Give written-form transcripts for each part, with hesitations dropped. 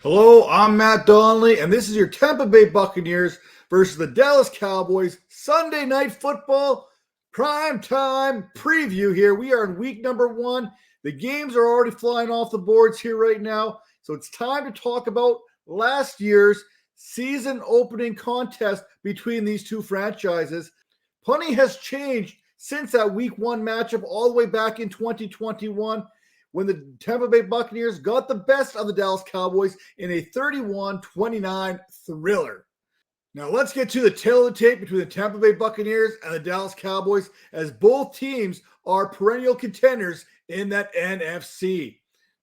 Hello, I'm Matt Donnelly, and this is your Tampa Bay Buccaneers versus the Dallas Cowboys Sunday Night Football prime time preview here. We are in week number 1. The games are already flying off the boards here right now, so it's time to talk about last year's season opening contest between these two franchises. Plenty has changed since that week 1 matchup all the way back in 2021. When the Tampa Bay Buccaneers got the best of the Dallas Cowboys in a 31-29 thriller. Now let's get to the tail of the tape between the Tampa Bay Buccaneers and the Dallas Cowboys, as both teams are perennial contenders in that NFC.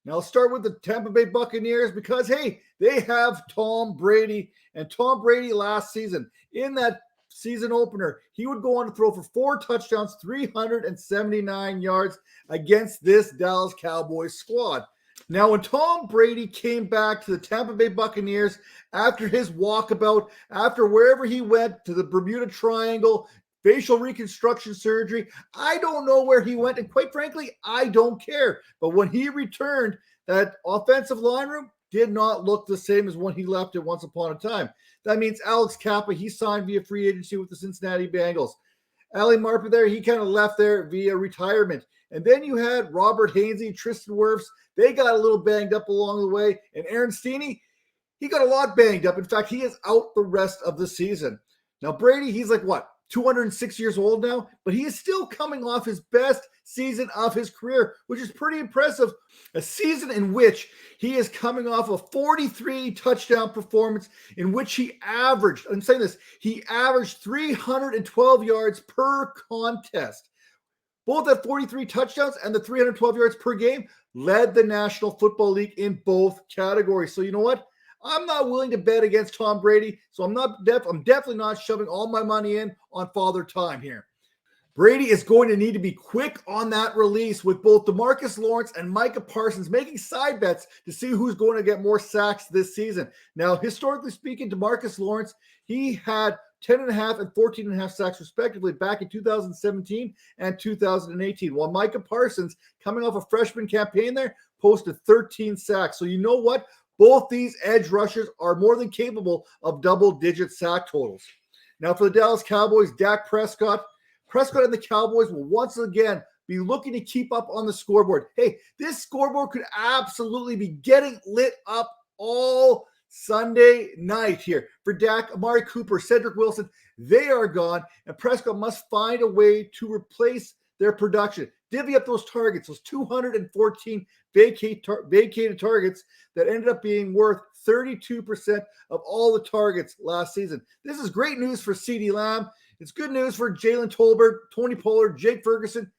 Now I'll start with the Tampa Bay Buccaneers because, hey, they have Tom Brady. And Tom Brady last season, in that season opener, he would go on to throw for 4 touchdowns, 379 yards against this Dallas Cowboys squad. Now, when Tom Brady came back to the Tampa Bay Buccaneers after his walkabout, after wherever he went to the Bermuda Triangle, facial reconstruction surgery, I don't know where he went, and quite frankly, I don't care. But when he returned, that offensive line room did not look the same as when he left it once upon a time. That means Alex Kappa, he signed via free agency with the Cincinnati Bengals. Ali Marpet there, he kind of left there via retirement. And then you had Robert Hainsey, Tristan Wirfs. They got a little banged up along the way. And Aaron Steeney, he got a lot banged up. In fact, he is out the rest of the season. Now, Brady, he's like, 206 years old now, but he is still coming off his best season of his career, which is pretty impressive. A season in which he is coming off a 43 touchdown performance in which he averaged 312 yards per contest. Both at 43 touchdowns and the 312 yards per game led the National Football League in both categories. So you know what? I'm not willing to bet against Tom Brady, so I'm definitely not shoving all my money in on Father Time here. Brady is going to need to be quick on that release, with both DeMarcus Lawrence and Micah Parsons making side bets to see who's going to get more sacks this season. Now, historically speaking, DeMarcus Lawrence, he had 10.5 and 14.5 sacks respectively back in 2017 and 2018, while Micah Parsons, coming off a freshman campaign there, posted 13 sacks. So you know what? Both these edge rushers are more than capable of double-digit sack totals. Now for the Dallas Cowboys, Dak Prescott. Prescott and the Cowboys will once again be looking to keep up on the scoreboard. Hey, this scoreboard could absolutely be getting lit up all Sunday night here. For Dak, Amari Cooper, Cedric Wilson, they are gone, and Prescott must find a way to replace their production. Divvy up those targets, those 214 vacated targets that ended up being worth 32% of all the targets last season. This is great news for CeeDee Lamb. It's good news for Jalen Tolbert, Tony Pollard, Jake Ferguson.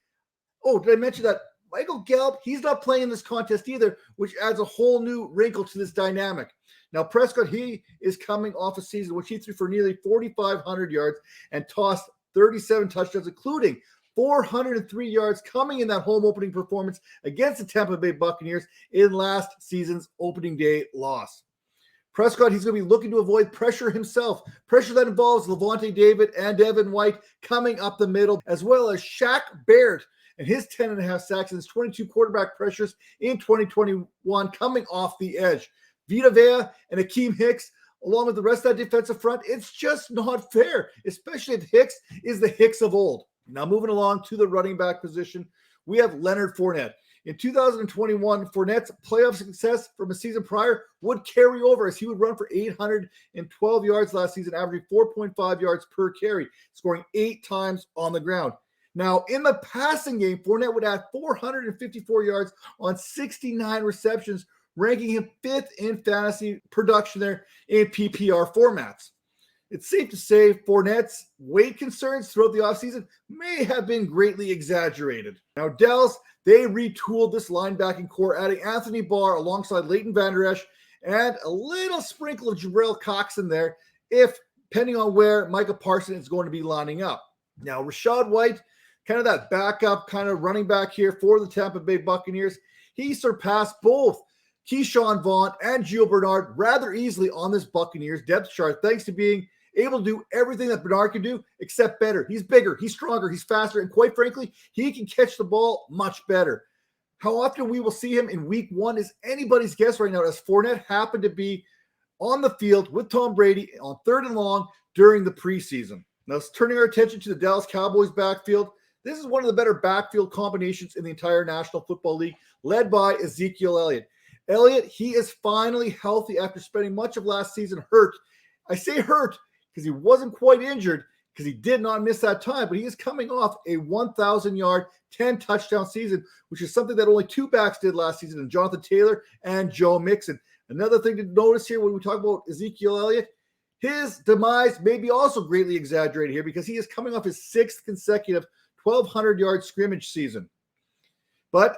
Oh, did I mention that Michael Gallup, he's not playing in this contest either, which adds a whole new wrinkle to this dynamic. Now, Prescott, he is coming off a season which he threw for nearly 4,500 yards and tossed 37 touchdowns, including 403 yards coming in that home opening performance against the Tampa Bay Buccaneers in last season's opening day loss. Prescott, he's going to be looking to avoid pressure himself, pressure that involves Levante David and Devin White coming up the middle, as well as Shaq Barrett and his 10.5 sacks and his 22 quarterback pressures in 2021 coming off the edge. Vita Vea and Akeem Hicks, along with the rest of that defensive front, it's just not fair, especially if Hicks is the Hicks of old. Now moving along to the running back position, we have Leonard Fournette. In 2021, Fournette's playoff success from a season prior would carry over, as he would run for 812 yards last season, averaging 4.5 yards per carry, scoring 8 times on the ground. Now, in the passing game, Fournette would add 454 yards on 69 receptions, ranking him 5th in fantasy production there in PPR formats. It's safe to say Fournette's weight concerns throughout the offseason may have been greatly exaggerated. Now, Dallas, they retooled this linebacking core, adding Anthony Barr alongside Leighton Vander Esch and a little sprinkle of Jabril Cox in there, depending on where Micah Parsons is going to be lining up. Now, Rachaad White, kind of that backup kind of running back here for the Tampa Bay Buccaneers, he surpassed both Keyshawn Vaughn and Gio Bernard rather easily on this Buccaneers depth chart, thanks to being able to do everything that Bernard can do, except better. He's bigger, he's stronger, he's faster, and quite frankly, he can catch the ball much better. How often we will see him in week 1 is anybody's guess right now, as Fournette happened to be on the field with Tom Brady on 3rd and long during the preseason. Now, turning our attention to the Dallas Cowboys backfield, this is one of the better backfield combinations in the entire National Football League, led by Ezekiel Elliott. Elliott, he is finally healthy after spending much of last season hurt. I say hurt because he wasn't quite injured, because he did not miss that time, but he is coming off a 1,000-yard, 10-touchdown season, which is something that only 2 backs did last season, and Jonathan Taylor and Joe Mixon. Another thing to notice here when we talk about Ezekiel Elliott, his demise may be also greatly exaggerated here because he is coming off his 6th consecutive 1,200-yard scrimmage season. But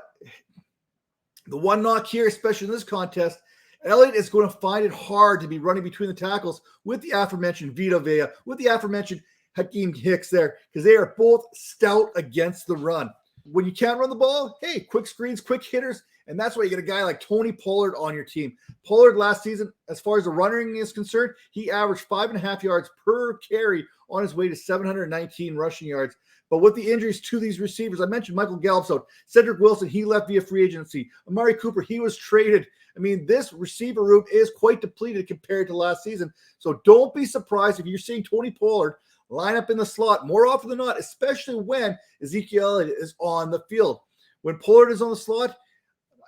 the one knock here, especially in this contest, Elliott is going to find it hard to be running between the tackles with the aforementioned Vita Vea, with the aforementioned Hakeem Hicks there, because they are both stout against the run. When you can't run the ball, hey, quick screens, quick hitters, and that's why you get a guy like Tony Pollard on your team. Pollard last season, as far as the running is concerned, he averaged 5.5 yards per carry on his way to 719 rushing yards. But with the injuries to these receivers, I mentioned Michael Gallup's out. Cedric Wilson, he left via free agency. Amari Cooper, he was traded. I mean, this receiver room is quite depleted compared to last season. So don't be surprised if you're seeing Tony Pollard line up in the slot more often than not, especially when Ezekiel Elliott is on the field. When Pollard is on the slot,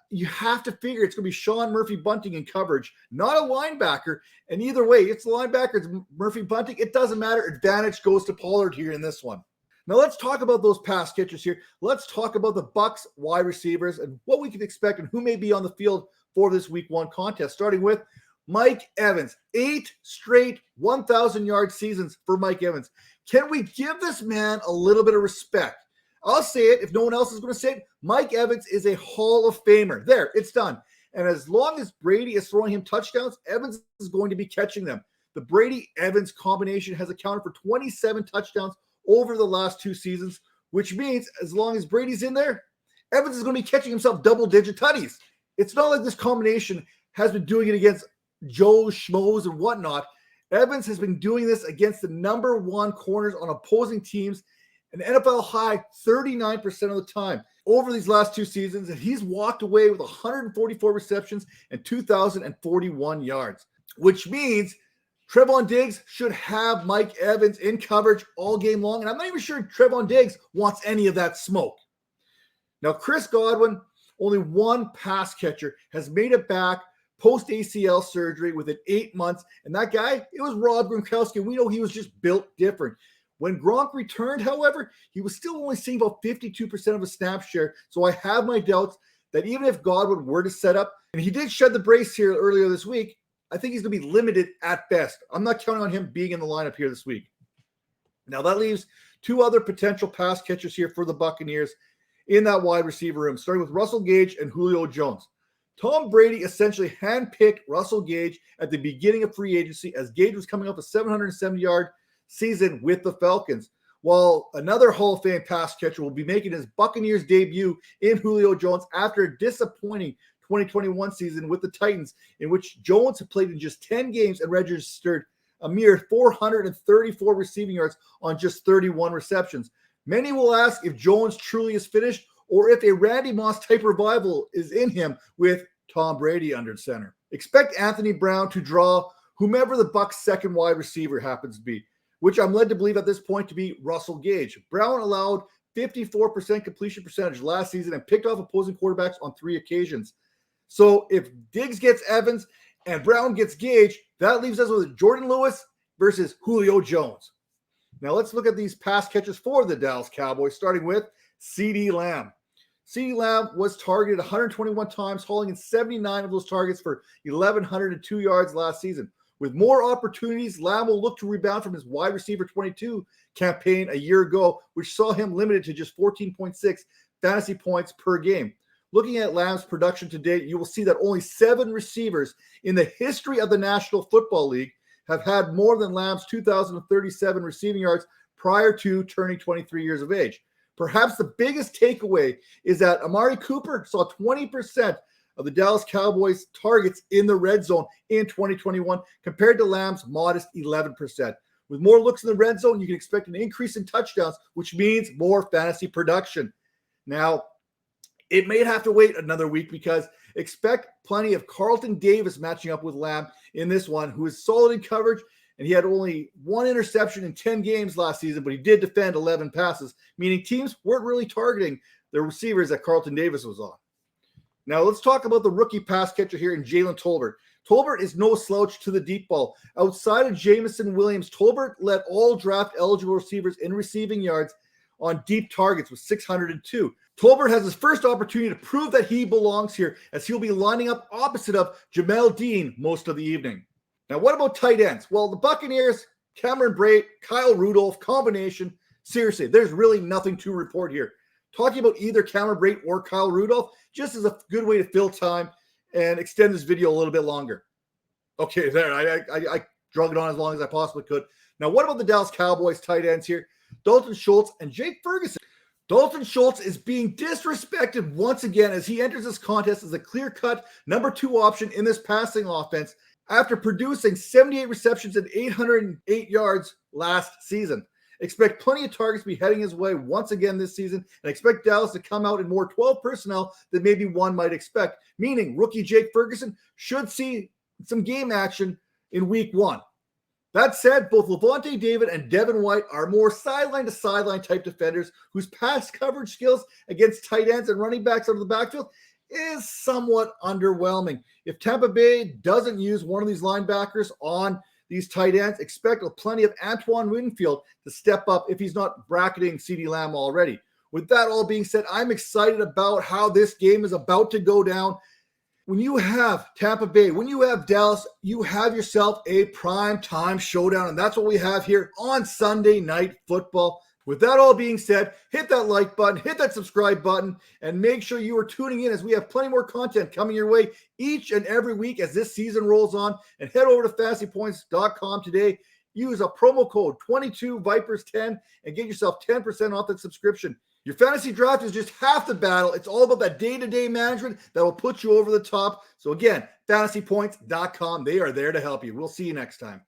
you have to figure it's going to be Sean Murphy-Bunting in coverage, not a linebacker. And either way, it's the linebacker, it's Murphy-Bunting. It doesn't matter. Advantage goes to Pollard here in this one. Now let's talk about those pass catchers here. Let's talk about the Bucs wide receivers and what we can expect and who may be on the field for this week 1 contest, starting with Mike Evans. 8 straight 1,000-yard seasons for Mike Evans. Can we give this man a little bit of respect? I'll say it if no one else is going to say it. Mike Evans is a Hall of Famer. There, it's done. And as long as Brady is throwing him touchdowns, Evans is going to be catching them. The Brady-Evans combination has accounted for 27 touchdowns over the last 2 seasons, which means as long as Brady's in there, Evans is going to be catching himself double-digit tutties. It's not like this combination has been doing it against Joe Schmoes and whatnot. Evans has been doing this against the number 1 corners on opposing teams, an NFL high 39% of the time over these last 2 seasons, and he's walked away with 144 receptions and 2,041 yards, which means Trevon Diggs should have Mike Evans in coverage all game long, and I'm not even sure Trevon Diggs wants any of that smoke. Now, Chris Godwin, only 1 pass catcher, has made it back post-ACL surgery within 8 months, and that guy, it was Rob Gronkowski. We know he was just built different. When Gronk returned, however, he was still only seeing about 52% of his snap share, so I have my doubts that even if Godwin were to set up, and he did shed the brace here earlier this week, I think he's going to be limited at best. I'm not counting on him being in the lineup here this week. Now, that leaves 2 other potential pass catchers here for the Buccaneers in that wide receiver room, starting with Russell Gage and Julio Jones. Tom Brady essentially handpicked Russell Gage at the beginning of free agency as Gage was coming off a 770-yard season with the Falcons, while another Hall of Fame pass catcher will be making his Buccaneers debut in Julio Jones after a disappointing 2021 season with the Titans, in which Jones had played in just 10 games and registered a mere 434 receiving yards on just 31 receptions. Many will ask if Jones truly is finished or if a Randy Moss type revival is in him with Tom Brady under center. Expect Anthony Brown to draw whomever the Bucs' second wide receiver happens to be, which I'm led to believe at this point to be Russell Gage. Brown allowed 54% completion percentage last season and picked off opposing quarterbacks on 3 occasions. So if Diggs gets Evans and Brown gets Gage, that leaves us with Jordan Lewis versus Julio Jones. Now let's look at these pass catchers for the Dallas Cowboys, starting with CeeDee Lamb. CeeDee Lamb was targeted 121 times, hauling in 79 of those targets for 1,102 yards last season. With more opportunities, Lamb will look to rebound from his wide receiver 22 campaign a year ago, which saw him limited to just 14.6 fantasy points per game. Looking at Lamb's production to date, you will see that only 7 receivers in the history of the National Football League have had more than Lamb's 2,037 receiving yards prior to turning 23 years of age. Perhaps the biggest takeaway is that Amari Cooper saw 20% of the Dallas Cowboys targets in the red zone in 2021 compared to Lamb's modest 11%. With more looks in the red zone, you can expect an increase in touchdowns, which means more fantasy production. Now, It may have to wait another week because expect plenty of Carlton Davis matching up with Lamb in this one, who is solid in coverage, and he had only 1 interception in 10 games last season, but he did defend 11 passes, meaning teams weren't really targeting the receivers that Carlton Davis was on. Now let's talk about the rookie pass catcher here in Jalen Tolbert. Tolbert is no slouch to the deep ball. Outside of Jamison Williams, Tolbert led all draft-eligible receivers in receiving yards on deep targets with 602. Tolbert has his first opportunity to prove that he belongs here, as he'll be lining up opposite of Jamel Dean most of the evening. Now, what about tight ends? Well, the Buccaneers, Cameron Brate, Kyle Rudolph combination. Seriously, there's really nothing to report here. Talking about either Cameron Brate or Kyle Rudolph just is a good way to fill time and extend this video a little bit longer. Okay, there. I drug it on as long as I possibly could. Now, what about the Dallas Cowboys tight ends here? Dalton, Schultz, and Jake Ferguson. Dalton Schultz is being disrespected once again as he enters this contest as a clear-cut number 2 option in this passing offense after producing 78 receptions and 808 yards last season. Expect plenty of targets to be heading his way once again this season, and expect Dallas to come out in more 12 personnel than maybe one might expect, meaning rookie Jake Ferguson should see some game action in week 1. That said, both Levante David and Devin White are more sideline-to-sideline type defenders whose pass coverage skills against tight ends and running backs out of the backfield is somewhat underwhelming. If Tampa Bay doesn't use one of these linebackers on these tight ends, expect plenty of Antoine Winfield to step up if he's not bracketing CeeDee Lamb already. With that all being said, I'm excited about how this game is about to go down. When you have Tampa Bay, when you have Dallas, you have yourself a prime time showdown, and that's what we have here on Sunday Night Football. With that all being said, hit that like button, hit that subscribe button, and make sure you are tuning in as we have plenty more content coming your way each and every week as this season rolls on. And head over to fantasypoints.com today. Use a promo code 22Vipers10 and get yourself 10% off that subscription. Your fantasy draft is just half the battle. It's all about that day-to-day management that will put you over the top. So again, fantasypoints.com. They are there to help you. We'll see you next time.